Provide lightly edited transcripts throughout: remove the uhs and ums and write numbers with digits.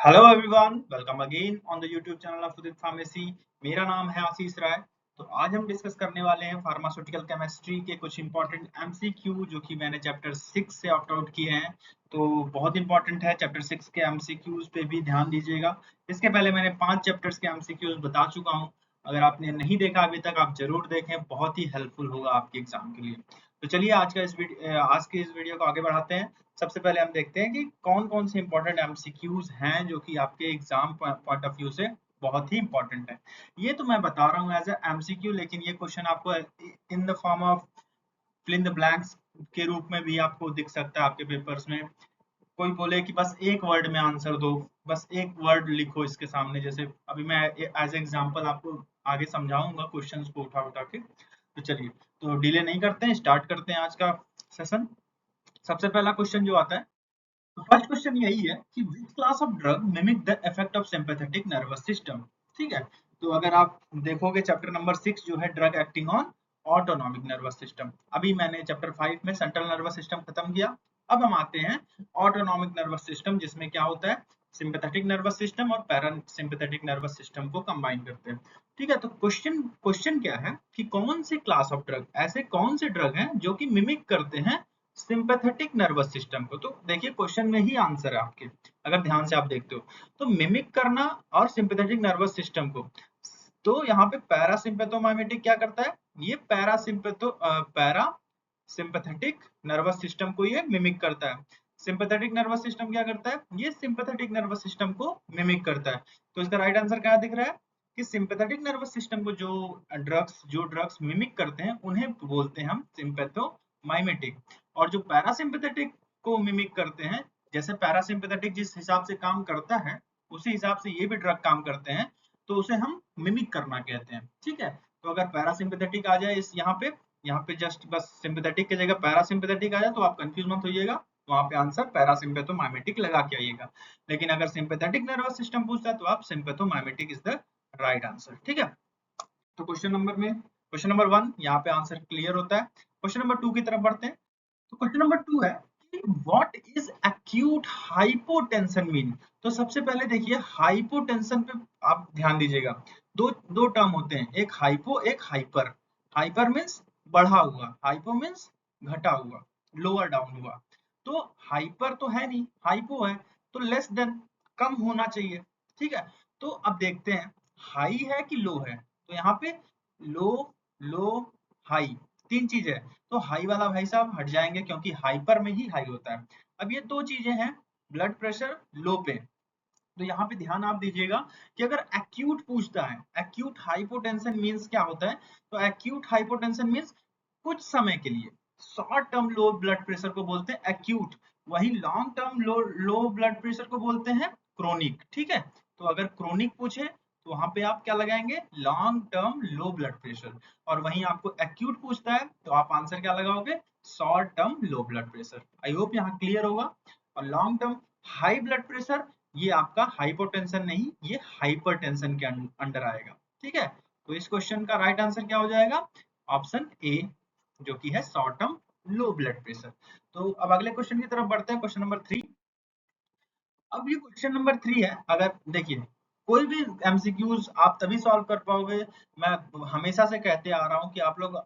Hello everyone, welcome again on the YouTube channel of Udit pharmacy. मेरा नाम है आशीष राय। तो आज हम डिस्कस करने वाले हैं फार्मास्यूटिकल केमिस्ट्री के कुछ इंपॉर्टेंट एमसीक्यू जो कि मैंने चैप्टर 6 से ऑप्ट आउट किए हैं। तो बहुत इंपॉर्टेंट है, चैप्टर 6 के एमसीक्यूज पे भी ध्यान दीजिएगा। इसके पहले मैंने 5 चैप्टर्स के एमसीक्यूज बता चुका हूँ। अगर आपने नहीं देखा अभी तक, आप जरूर देखें, बहुत ही हेल्पफुल होगा आपके एग्जाम के लिए। तो चलिए आज के इस वीडियो को आगे बढ़ाते हैं। सबसे पहले हम देखते हैं कि कौन-कौन से इंपॉर्टेंट एमसीक्यूज हैं जो कि आपके एग्जाम पॉइंट ऑफ व्यू से बहुत ही इंपॉर्टेंट है। ये तो मैं बता रहा हूँ एज ए एमसीक्यू, लेकिन ये क्वेश्चन आपको in the form of fill in the blanks के रूप में भी आपको दिख सकता है आपके पेपर्स में। कोई बोले कि बस एक वर्ड में आंसर दो, बस एक वर्ड लिखो इसके सामने। जैसे अभी मैं एज एग्जांपल आपको आगे समझाऊंगा क्वेश्चंस को उठा उठा के। तो चलिए, तो डिले नहीं करते हैं, स्टार्ट करते हैं आज का सेशन। सबसे पहला क्वेश्चन जो आता है, तो फर्स्ट क्वेश्चन यही है कि which class of drug mimic the effect of sympathetic nervous system. ठीक है, तो अगर आप देखोगे चैप्टर नंबर 6 जो है drug acting on autonomic nervous system. अभी मैंने चैप्टर 5 में सेंट्रल नर्वस सिस्टम खत्म किया। अब हम आते हैं ऑटोनॉमिक नर्वस सिस्टम, जिसमें क्या होता है, सिंपैथेटिक नर्वस सिस्टम और पैरासिम्पैथेटिक नर्वस सिस्टम को कंबाइन करते हैं। ठीक है, तो क्वेश्चन क्वेश्चन क्या है कि कौन से क्लास ऑफ ड्रग, ऐसे कौन से ड्रग हैं जो कि मिमिक करते हैं सिंपैथेटिक नर्वस सिस्टम को। तो देखिए क्वेश्चन में ही आंसर है आपके, अगर ध्यान से आप देखते हो तो मिमिक करना और सिंपैथेटिक नर्वस सिस्टम को। तो यहाँ पे पैरासिम्पैथोमाइमेटिक क्या करता है, ये पैरा सिंपैथेटिक नर्वस सिस्टम को ये मिमिक करता है। सिंपैथेटिक नर्वस सिस्टम क्या करता है, ये सिंपैथेटिक नर्वस सिस्टम को मिमिक करता है। तो इसका राइट आंसर क्या दिख रहा है कि सिंपैथेटिक नर्वस सिस्टम को जो ड्रग्स मिमिक करते हैं उन्हें बोलते हैं हम सिंपैथोमाइमेटिक। और जो पैरासिम्पैथेटिक को मिमिक करते हैं, जैसे पैरासिम्पैथेटिक जिस हिसाब से काम करता है उसी हिसाब से ये भी ड्रग काम करते हैं, तो उसे हम मिमिक करना कहते हैं। ठीक है, तो अगर पैरासिम्पैथेटिक आ जाए इस यहाँ पे जस्ट बस सिंपैथेटिक की जगह पैरासिम्पैथेटिक आ जाए तो आप कंफ्यूज मत होइएगा, वहां पे आंसर पैरासिम्पैथोमाइमेटिक लगा के आइएगा। लेकिन अगर सिंपैथेटिक नर्वस सिस्टम पूछता है तो आप sympathomimetic is the right answer. ठीक है, तो क्वेश्चन नंबर 1 यहाँ पे आंसर क्लियर होता है। क्वेश्चन नंबर 2 की तरफ बढ़ते हैं। तो क्वेश्चन नंबर 2 है कि what is acute hypotension mean. तो सबसे पहले देखिए हाइपोटेंशन पे आप ध्यान दीजिएगा। दो दो टर्म होते हैं, एक हाइपो एक हाइपर। हाइपर मींस बढ़ा हुआ, हाइपो मींस घटा हुआ, लोअर डाउन हुआ। तो हाइपर तो है नहीं, हाइपो है, तो लेस देन, कम होना चाहिए। ठीक है, तो अब देखते हैं हाई है कि लो है। तो यहाँ पे लो, लो, हाई, तीन चीज है। तो हाई वाला भाई साहब हट जाएंगे क्योंकि हाइपर में ही हाई होता है। अब ये दो चीजें हैं, ब्लड प्रेशर लो पे। तो यहाँ पे ध्यान आप दीजिएगा कि अगर एक्यूट पूछता है, एक्यूट हाइपोटेंशन मींस क्या होता है, तो एक्यूट हाइपोटेंशन मींस कुछ समय के लिए। Short term low blood pressure को बोलते हैं एक्यूट, वही long term low blood pressure को बोलते हैं क्रोनिक। ठीक है, तो अगर क्रोनिक पूछे तो वहां पे आप क्या लगाएंगे, long term low blood pressure. और वहीं आपको एक्यूट पूछता है तो आप आंसर क्या लगाओगे, short term low blood pressure. I hope यहाँ क्लियर होगा। और long term high blood pressure, ये आपका हाइपोटेंशन नहीं, ये हाइपरटेंशन के अंडर आएगा। ठीक है, तो इस क्वेश्चन का राइट आंसर क्या हो जाएगा, ऑप्शन ए, जो कि है short term low blood pressure. तो अब अगले क्वेश्चन की तरफ बढ़ते हैं, क्वेश्चन नंबर 3। अब ये क्वेश्चन नंबर 3 है, अगर देखिए कोई भी एमसीक्यूज आप तभी सॉल्व कर पाओगे। मैं हमेशा से कहते आ रहा हूँ कि आप लोग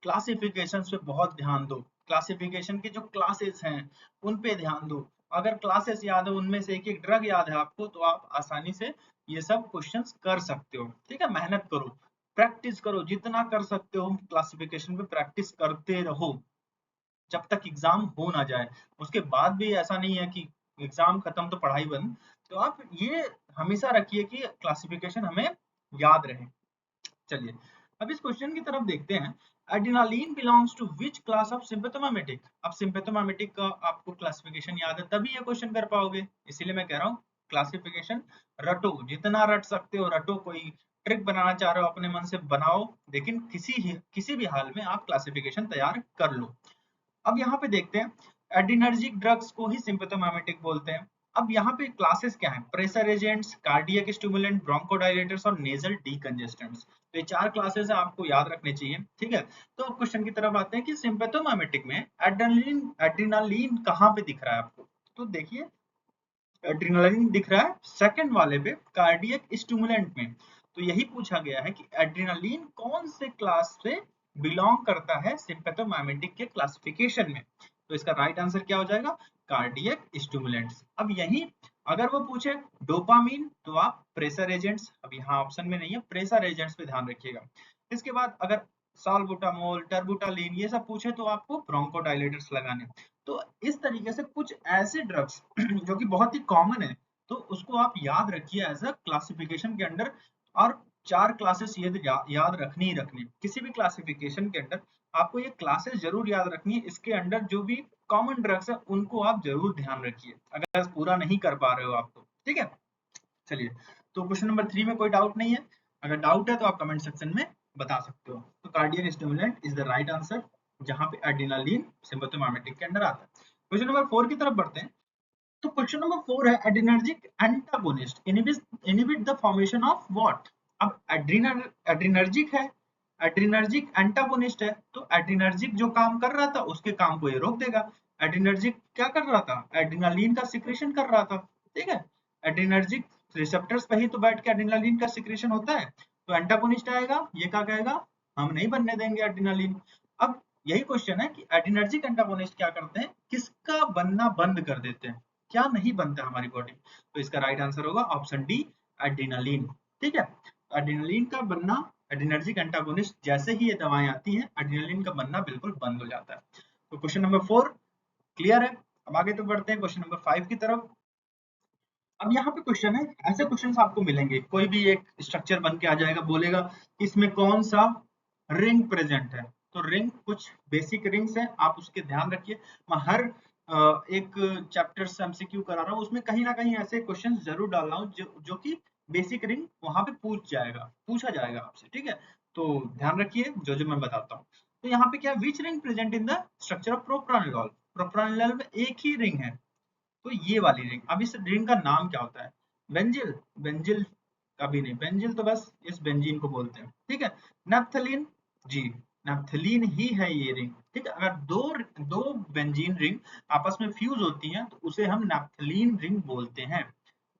क्लासिफिकेशन पे बहुत ध्यान दो, क्लासिफिकेशन के जो क्लासेस हैं उन पे ध्यान दो। अगर क्लासेस याद है, उनमें से एक एक ड्रग याद है आपको, तो आप आसानी से ये सब क्वेश्चंस कर सकते हो। ठीक है, मेहनत करो, प्रैक्टिस करो, जितना कर सकते हो क्लासिफिकेशन पे प्रैक्टिस करते रहो जब तक एग्जाम हो ना जाए। उसके बाद भी ऐसा नहीं है कि एग्जाम खत्म तो पढ़ाई बंद। तो आप ये हमेशा रखिए कि क्लासिफिकेशन हमें याद रहे। चलिए, अब इस क्वेश्चन की तरफ देखते हैं। Adrenaline belongs to which class of sympathomimetic. अब सिम्पैथोमाइमेटिक का आपको क्लासिफिकेशन याद है तभी ये क्वेश्चन कर पाओगे, इसीलिए मैं कह रहा हूँ क्लासिफिकेशन रटो, जितना रट सकते हो रटो। कोई ट्रिक बनाना चाह रहे हो अपने मन से बनाओ, लेकिन किसी भी हाल में आप क्लासिफिकेशन तैयार कर लो। अब यहाँ पे देखते हैं, एड्रिनर्जिक ड्रग्स को ही सिम्पैथोमाइमेटिक बोलते हैं। अब यहाँ पे क्लासेस क्या हैं, pressure agents, cardiac stimulant, bronchodilators और नेजल डीकंजेस्टेंट्स। तो ये चार क्लासेस है, आपको याद रखने चाहिए। ठीक है, तो अब क्वेश्चन की तरफ आते हैं कि सिम्पैथोमाइमेटिक में एड्रेनालिन एड्रेनालिन कहाँ पे दिख रहा है आपको। तो देखिए एड्रेनालिन दिख रहा है सेकंड वाले पे कार्डियक स्टिमुलेंट में। तो यही पूछा गया है कि एड्रेनालिन कौन से क्लास से बिलोंग करता है सिम्पैथोमाइमेटिक के क्लासिफिकेशन में। तो इसका राइट आंसर क्या हो जाएगा, कार्डियक स्टिमुलेंट्स। अब यही अगर वो पूछे डोपामीन तो आप प्रेशर एजेंट्स, अब यहाँ ऑप्शन में नहीं है, प्रेशर एजेंट्स पे ध्यान रखिएगा। इसके बाद अगर साल्बुटामोल, टर्बुटालिन ये सब पूछे तो आपको ब्रोंकोडायलेटर्स लगाने। तो इस तरीके से कुछ ऐसे ड्रग्स जो कि बहुत ही कॉमन है, तो उसको आप याद रखिए एज अ क्लासिफिकेशन के अंडर। और 4 क्लासेस ये याद रखनी ही रखनी, किसी भी क्लासिफिकेशन के अंडर आपको ये क्लासेस जरूर याद रखनी है। इसके अंडर जो भी कॉमन ड्रग्स है उनको आप जरूर ध्यान रखिए अगर पूरा नहीं कर पा रहे हो आप तो, ठीक है। चलिए, तो क्वेश्चन नंबर 3 में कोई डाउट नहीं है, अगर डाउट है तो आप कमेंट सेक्शन में बता सकते हो। तो cardiac stimulant is the right answer, जहां पे एड्रेनालिन सिम्पैथोमाइमेटिक के अंडर आता है। क्वेश्चन नंबर 4 की तरफ बढ़ते हैं। तो क्वेश्चन नंबर 4 है adrenergic antagonist inhibit the formation of what. अब एड्रेनर्जिक है, एड्रेनर्जिक एंटागोनिस्ट है, तो एड्रेनर्जिक जो काम कर रहा था उसके काम को ये रोक देगा। एड्रेनर्जिक क्या कर रहा था, एड्रेनालिन का सिक्रेशन कर रहा था, ठीक है। एड्रेनर्जिक रिसेप्टर्स पे ही तो बैठ के एड्रेनालिन का सिक्रेशन होता है, तो एंटागोनिस्ट आएगा, ये क्या कहेगा, हम नहीं बनने देंगे एड्रेनालिन। अब यही क्वेश्चन है कि एड्रेनर्जिक एंटागोनिस्ट क्या करते हैं, किसका बनना बंद कर देते हैं, क्या नहीं बनता हमारी बॉडी। तो इसका राइट आंसर होगा ऑप्शन डी, एड्रेनालिन, ठीक है। एड्रेनालिन का बनना, एड्रेनर्जिक एंटागोनिस्ट जैसे ही ये दवाएं आती हैं एड्रेनालिन का बनना बिल्कुल बंद हो जाता है। तो क्वेश्चन नंबर 4 क्लियर है। अब आगे तो बढ़ते हैं क्वेश्चन नंबर 5 की तरफ। अब यहाँ पे क्वेश्चन है, ऐसे क्वेश्चंस आपको मिलेंगे, कोई भी एक स्ट्रक्चर बन के आ जाएगा, बोलेगा इसमें कौन सा रिंग प्रेजेंट है। तो रिंग कुछ बेसिक रिंग्स हैं, आप उसके ध्यान रखिए। मैं हर एक चैप्टर से एमसीक्यू करा रहा हूँ, उसमें कहीं ना कहीं ऐसे क्वेश्चन जरूर डाल रहा हूँ जो कि बेसिक रिंग वहां पे पूछा जाएगा आपसे, ठीक है। तो ध्यान रखिए जो जो मैं बताता हूँ। तो यहाँ पे क्या, which ring present in the structure of propranolol. Propranolol में एक ही रिंग है, तो ये वाली रिंग। अब इस रिंग का नाम क्या होता है, बेंजिल, बेंजिल कभी नहीं, बेंजिल तो बस इस बेंजीन को बोलते हैं, ठीक है। नैप्थलीन, जी नैप्थलीन ही है ये रिंग, ठीक है। अगर दो दो बेंजीन रिंग आपस में फ्यूज होती हैं तो उसे हम नैप्थलीन रिंग बोलते हैं,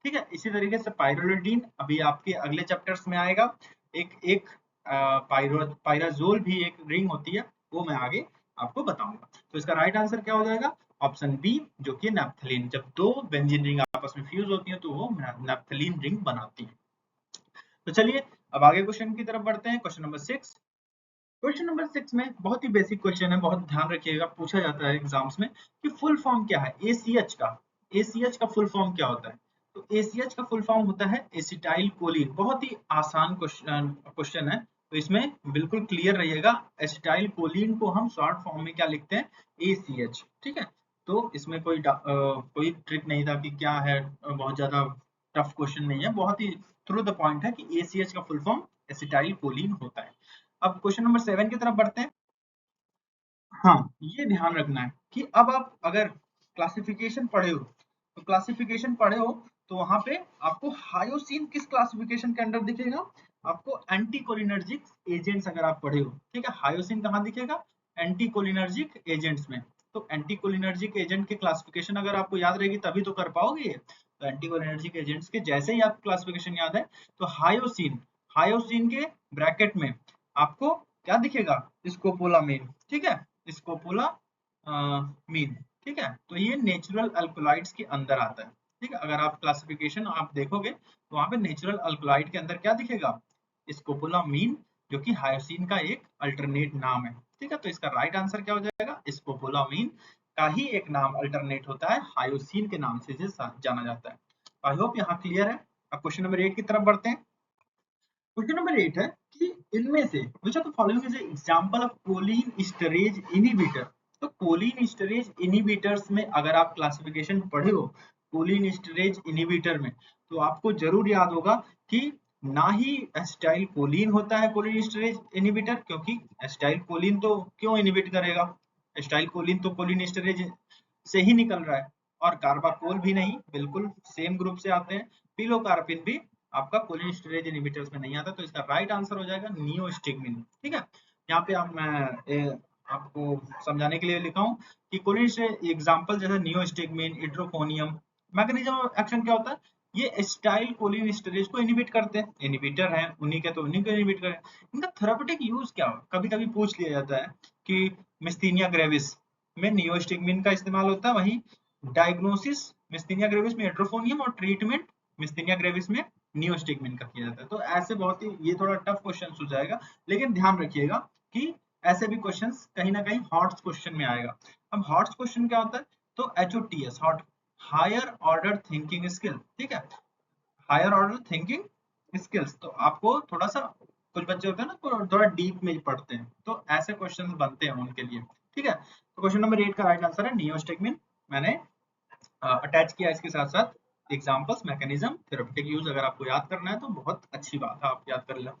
ठीक है। इसी तरीके से पाइरोलिडीन अभी आपके अगले चैप्टर्स में आएगा। एक एक पायराजोल भी एक रिंग होती है, वो मैं आगे आपको बताऊंगा। तो इसका राइट आंसर क्या हो जाएगा, ऑप्शन बी, जो कि नैप्थलीन। जब दो बेंजीन रिंग आपस में फ्यूज होती हैं तो वो नैप्थलीन रिंग बनाती है। तो चलिए अब आगे क्वेश्चन की तरफ बढ़ते हैं, क्वेश्चन नंबर 6। क्वेश्चन नंबर 6 में बहुत ही बेसिक क्वेश्चन है, बहुत ध्यान रखिएगा, पूछा जाता है एग्जाम्स में कि फुल फॉर्म क्या है एसीएच का। एसीएच का फुल फॉर्म क्या होता है। तो एसीएच का फुल फॉर्म होता है एसिटाइल कोलिन। बहुत ही आसान क्वेश्चन है, तो इसमें बिल्कुल क्लियर रहिएगा। एसिटाइल कोलिन को हम शॉर्ट फॉर्म में क्या लिखते हैं, एसीएच, ठीक है। तो इसमें कोई ट्रिक नहीं था कि क्या है, बहुत ज्यादा टफ क्वेश्चन नहीं है, बहुत ही थ्रू द पॉइंट है कि एसीएच का फुल फॉर्म एसिटाइल कोलिन होता है। अब क्वेश्चन नंबर 7 की तरफ बढ़ते हैं। हाँ, ये ध्यान रखना है कि अब आप अगर क्लासिफिकेशन पढ़े हो, तो क्लासिफिकेशन पढ़े हो तो वहां पे आपको हायोसिन किस क्लासिफिकेशन के अंडर दिखेगा, आपको एंटीकोलिनर्जिक एजेंट्स अगर आप पढ़े हो, ठीक है। हायोसिन कहाँ दिखेगा, एंटीकोलिनर्जिक एजेंट्स में। तो एंटीकोलिनर्जिक एजेंट के क्लासिफिकेशन अगर आपको याद रहेगी तभी तो कर पाओगे ये। तो एंटीकोलिनर्जिक एजेंट्स के जैसे ही आपको क्लासिफिकेशन याद है, तो हायोसिन, हायोसिन के ब्रैकेट में आपको क्या दिखेगा, स्कोपोलामीन, ठीक है, स्कोपोलामीन, ठीक है। तो ये नेचुरल अल्कोलाइड्स के अंदर आता है, ठीक है। अगर आप क्लासिफिकेशन आप देखोगे तो वहां पे नेचुरल अल्कोलाइड के अंदर क्या दिखेगा, स्कोपोलामीन, जो कि हायोसिन का एक अल्टरनेट नाम है, ठीक है। तो इसका राइट आंसर क्या हो जाएगा, स्कोपोलामीन का ही एक नाम अल्टरनेट होता है, हायोसिन के नाम से इसे जाना जाता है। आई होप यहाँ क्लियर है। अब क्वेश्चन नंबर 8 की तरफ बढ़ते हैं। क्वेश्चन नंबर 8 है कि इनमें से which of the following is an example of choline esterase inhibitor। तो choline esterase inhibitors में अगर आप क्लासिफिकेशन पढ़े हो choline esterase inhibitor में, तो आपको जरूर याद होगा कि ना ही एसिटाइल कोलिन होता है कोलिन एस्टरेज इनहिबिटर, क्योंकि एसिटाइल कोलिन तो क्यों इनहिबिट करेगा, एसिटाइल कोलिन तो कोलिन एस्टरेज से ही निकल रहा है। और कार्बाकोल भी नहीं, बिल्कुल सेम ग्रुप से आते हैं। पिलोकार्पिन भी आपका कोलिनेस्टरेज इनहिबिटर्स में नहीं आता, तो इसका राइट आंसर हो जाएगा नियोस्टिग्मिन, ठीक है। यहाँ पे मैं आपको समझाने के लिए लिखा हूँ कि कोलिनेस्टरेज एग्जांपल जैसे नियोस्टिग्मिन, इड्रोकोनियम, मैकेनिज्म ऑफ एक्शन क्या होता है, ये एसिटाइल कोलिन को इनहिबिट करते हैं, इनहिबिटर हैं उन्हीं के, तो उन्हीं को इनहिबिट करें। इनका थेरापेटिक यूज क्या हो, कभी कभी पूछ लिया जाता है कि मिस्थीनिया ग्रेविस में नियोस्टिगमिन का इस्तेमाल होता है, वहीं डायग्नोसिस मिस्थीनिया ग्रेविस में एट्रोफोनियम और ट्रीटमेंट मिस्थीनिया ग्रेविस में नियोस्टिगमिन का किया जाता है। तो ऐसे बहुत ही, ये थोड़ा टफ क्वेश्चन हो जाएगा, लेकिन ध्यान रखिएगा कि ऐसे भी क्वेश्चंस कहीं ना कहीं हॉट्स क्वेश्चन में आएगा। अब हॉट्स क्वेश्चन क्या होता है, तो HOTS hot higher order thinking skill, ठीक है, हायर ऑर्डर थिंकिंग स्किल्स। तो आपको थोड़ा सा, कुछ बच्चे होते हैं ना तो थोड़ा डीप में पढ़ते हैं, तो ऐसे क्वेश्चन बनते हैं उनके लिए, ठीक है। तो क्वेश्चन नंबर 8 का राइट आंसर है नियोस्टिगमिन। मैंने अटैच किया इसके साथ साथ एग्जांपल्स, मैकेनिज्म, थेरेपेटिक यूज। अगर आपको याद करना है तो बहुत अच्छी बात है, आप याद कर लो।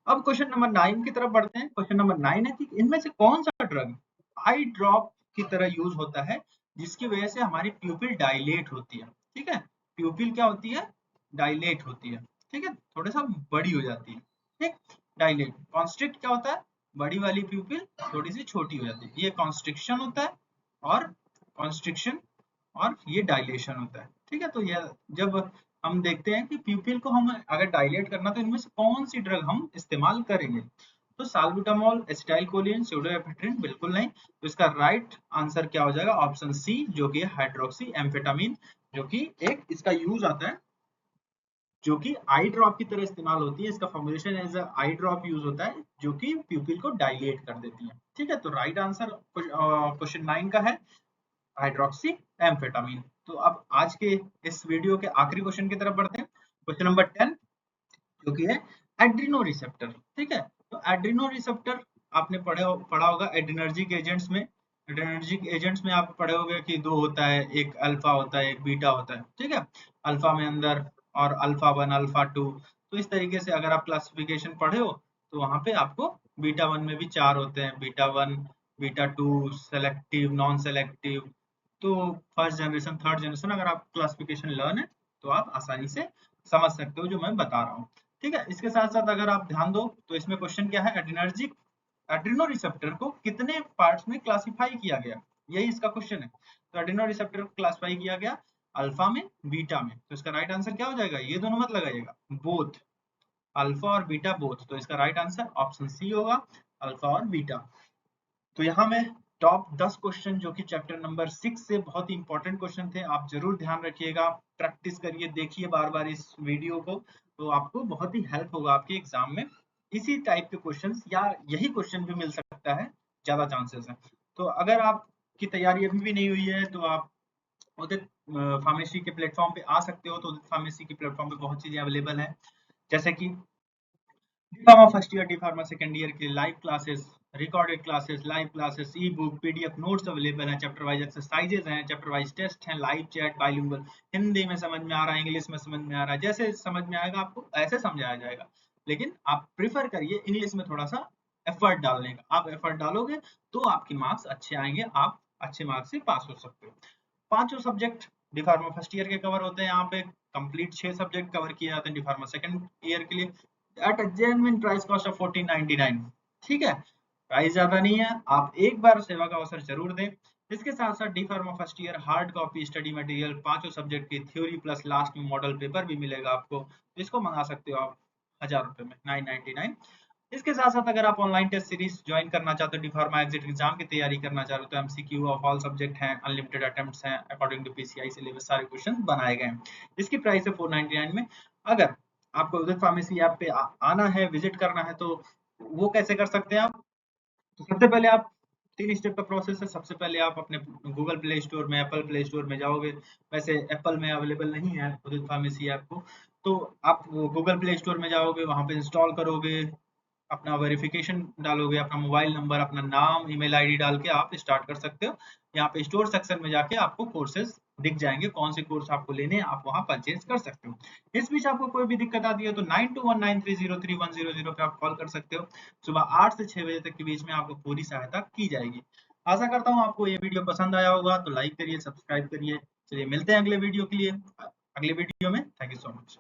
अब क्वेश्चन नंबर 9 की तरफ बढ़ते हैं। क्वेश्चन नंबर 9 है कि इनमें से कौन सा ड्रग आई ड्रॉप की तरह यूज होता है जिसकी वजह से हमारी प्यूपिल डायलेट होती है, ठीक है। प्यूपिल क्या होती है, डायलेट होती है, ठीक है, थोड़ा सा बड़ी हो जाती है, ठीक। डायलेट, कॉन्स्ट्रिक्ट क्या होता है, बड़ी वाली प्यूपिल थोड़ी सी छोटी हो जाती है, ये कॉन्स्ट्रिक्शन होता है, और कॉन्स्ट्रिक्शन और ये डायलेशन होता है, ठीक है। तो ये जब हम देखते हैं कि प्यूपिल को हम अगर डायलेट करना, तो इनमें से कौन सी ड्रग हम इस्तेमाल करेंगे, तो साल्बुटामॉल, एसिटाइलकोलिन, स्यूडोएपिड्रिन, बिल्कुल नहीं। तो इसका राइट आंसर क्या हो जाएगा, ऑप्शन सी, जो कि हाइड्रोक्सी एम्फेटामिन, जो कि एक इसका यूज आता है, जो कि आई ड्रॉप की तरह इस्तेमाल होती है। इसका formulation as eye drop use होता है, जो कि प्यूपिल को डायलेट कर देती है, ठीक है। तो राइट आंसर क्वेश्चन 9 का है हाइड्रोक्सी एम्फेटामिन। तो अब आज के इस वीडियो के आखिरी क्वेश्चन की तरफ बढ़ते हैं, क्वेश्चन नंबर 10, जो कि है एड्रिनो रिसेप्टर, ठीक है। तो एड्रिनो रिसेप्टर आपने पढ़ा होगा एड्रिनर्जिक एजेंट्स में। एड्रिनर्जिक एजेंट्स में आप पढ़े होंगे कि दो होता है, एक अल्फा होता है, एक बीटा होता है, ठीक है। अल्फा में अंदर, और अल्फा 1, अल्फा 2। तो इस तरीके से अगर आप क्लासिफिकेशन पढ़े हो, तो वहां पे आपको बीटा 1 में भी 4 होते हैं, beta 1, beta 2, selective, non selective. तो फर्स्ट जनरेशन, थर्ड जनरेशन, अगर आप क्लासिफिकेशन लर्न है तो आप आसानी से समझ सकते हो जो मैं बता रहा हूँ, ठीक है। इसके साथ साथ अगर आप ध्यान दो, तो इसमें क्वेश्चन क्या है, एड्रिनर्जिक एड्रिनो रिसेप्टर को कितने पार्ट्स में क्लासिफाई किया गया, यही इसका क्वेश्चन है। तो एड्रिनो रिसेप्टर को क्लासिफाई किया गया अल्फा में, बीटा में। तो इसका राइट आंसर क्या हो जाएगा, ये दोनों मत लगाइएगा, बोथ, अल्फा और बीटा बोथ। तो इसका राइट आंसर ऑप्शन सी होगा, अल्फा और बीटा। तो यहाँ में टॉप 10 क्वेश्चन जो कि चैप्टर नंबर 6 से बहुत ही इंपॉर्टेंट क्वेश्चन थे, आप जरूर ध्यान रखिएगा, प्रैक्टिस करिए, देखिए बार बार इस वीडियो को, तो आपको बहुत ही हेल्प होगा आपके एग्जाम में। इसी टाइप के क्वेश्चंस या यही क्वेश्चन भी मिल सकता है, ज्यादा चांसेस है। तो अगर आपकी तैयारी अभी भी नहीं हुई है, तो आप उदित फार्मेसी के प्लेटफॉर्म पे आ सकते हो। तो उदित फार्मेसी के प्लेटफॉर्म पे बहुत चीजें अवेलेबल है, जैसे कि diploma first year, diploma second year के live classes, recorded classes, live classes, ebook, PDF notes available हैं, चैप्टर वाइज एक्सरसाइजेज हैं, चैप्टर वाइज टेस्ट हैं, लाइव चैट, बाइलिंगुअल, हिंदी में समझ में आ रहा है, इंग्लिश में समझ में आ रहा है, जैसे समझ में आएगा आपको ऐसे समझाया जाएगा। लेकिन आप प्रिफर करिए इंग्लिश में थोड़ा सा एफर्ट डालने का, आप एफर्ट डालोगे तो आपके मार्क्स अच्छे आएंगे, आप अच्छे मार्क्स से पास हो सकते हो। पांचों सब्जेक्ट डिफार्मा फर्स्ट ईयर के कवर होते हैं यहाँ पे, कंप्लीट 6 सब्जेक्ट कवर किए जाते हैं डिफार्मा सेकंड ईयर के लिए, at a genuine price cost of 1499, ठीक है। प्राइस ज्यादा नहीं है, आप एक बार सेवा का अवसर जरूर दें। इसके साथ साथ D pharma first year hard copy study material, पांचों सब्जेक्ट की थ्योरी प्लस लास्ट में मॉडल पेपर भी मिलेगा आपको, तो इसको मंगा सकते हो आप 1000 रुपए में, 999। इसके साथ साथ अगर आप ऑनलाइन टेस्ट सीरीज ज्वाइन करना चाहते हो, डी फार्मा एग्जिट एग्जाम की तैयारी करना चाहते हो, तो एमसीक्यू ऑफ ऑल सब्जेक्ट हैं, अनलिमिटेड अटेम्प्ट्स हैं, अकॉर्डिंग टू पीसीआई सिलेबस सारे क्वेश्चन बनाए गए हैं। इसकी प्राइस है 499 में। अगर आपको उदित फार्मेसी ऐप पे आना है, विजिट करना है, तो वो कैसे कर सकते हैं आप, तो सबसे पहले आप, 3 स्टेप का प्रोसेस है। सबसे पहले आप अपने गूगल प्ले स्टोर में, एप्पल प्ले स्टोर में जाओगे, वैसे एप्पल में अवेलेबल नहीं है उदित फार्मेसी ऐप को, तो आप गूगल प्ले स्टोर में जाओगे, वहां पे इंस्टॉल करोगे, अपना वेरिफिकेशन डालोगे, अपना मोबाइल नंबर, अपना नाम, ईमेल आईडी डाल के आप स्टार्ट कर सकते हो। यहाँ पे स्टोर सेक्शन में जाके आपको कोर्सेज दिख जाएंगे, कौन से कोर्स आपको लेने हैं, आप वहां परचेज कर सकते हो। इस बीच आपको कोई भी दिक्कत आती है तो 9219303100 पे आप कॉल कर सकते हो। सुबह 8 से 6 बजे तक के बीच में आपको पूरी सहायता की जाएगी। आशा करता हूँ आपको ये वीडियो पसंद आया होगा, तो लाइक करिए, सब्सक्राइब करिए। चलिए मिलते हैं अगले वीडियो के लिए, अगले वीडियो में। Thank you so much.